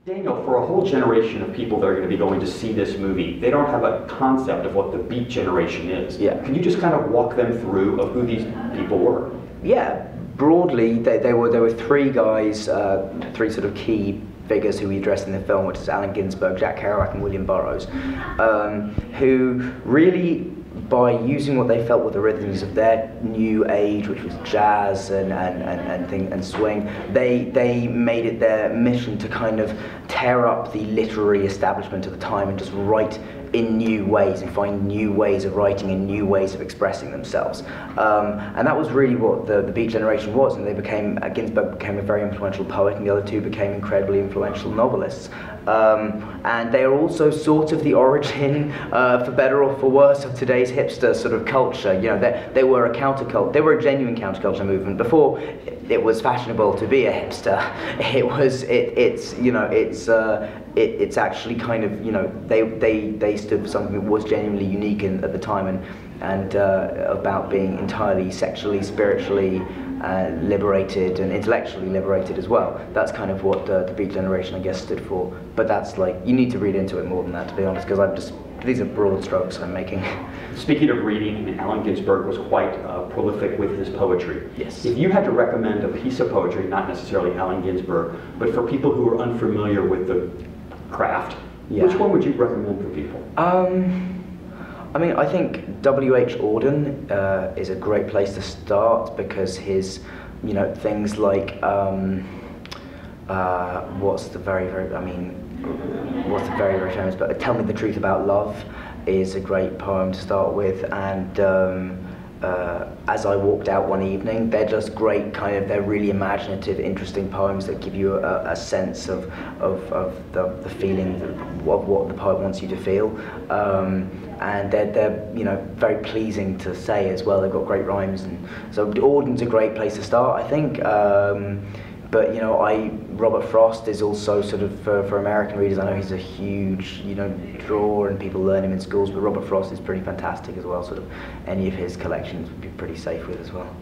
Daniel, for a whole generation of people that are going to be going to see this movie, they don't have a concept of what the Beat Generation is. Yeah. Can you just kind of walk them through of who these people were? Yeah, broadly, there were three guys, three sort of key figures who we addressed in the film, which is Allen Ginsberg, Jack Kerouac, and William Burroughs, who really, by using what they felt were the rhythms of their new age, which was jazz and swing, they made it their mission to kind of tear up the literary establishment of the time and just write in new ways and find new ways of writing and new ways of expressing themselves. And that was really what the Beat Generation was, and Ginsberg became a very influential poet, and the other two became incredibly influential novelists. And they are also sort of the origin, for better or for worse, of today's hipster sort of culture. You know, they were a counterculture. They were a genuine counterculture movement before it was fashionable to be a hipster. It's actually kind of, you know, they stood for something that was genuinely unique at the time, and about being entirely sexually, spiritually liberated and intellectually liberated as well. That's kind of what the Beat Generation, I guess, stood for. But that's like, you need to read into it more than that, to be honest, because these are broad strokes I'm making. Speaking of reading, I mean, Allen Ginsberg was quite prolific with his poetry. Yes. If you had to recommend a piece of poetry, not necessarily Allen Ginsberg, but for people who are unfamiliar with the craft, which one would you recommend for people? I mean, I think W.H. Auden is a great place to start, because his, you know, things like what's the very famous, but Tell Me the Truth About Love is a great poem to start with, and As I Walked Out One Evening, they're just great they're really imaginative, interesting poems that give you a sense of the feeling of what the poet wants you to feel. And they're you know, very pleasing to say as well. They've got great rhymes, and so Auden's a great place to start, I think. But you know, Robert Frost is also sort of for American readers. I know he's a huge, you know, drawer, and people learn him in schools. But Robert Frost is pretty fantastic as well. Sort of any of his collections would be pretty safe with as well.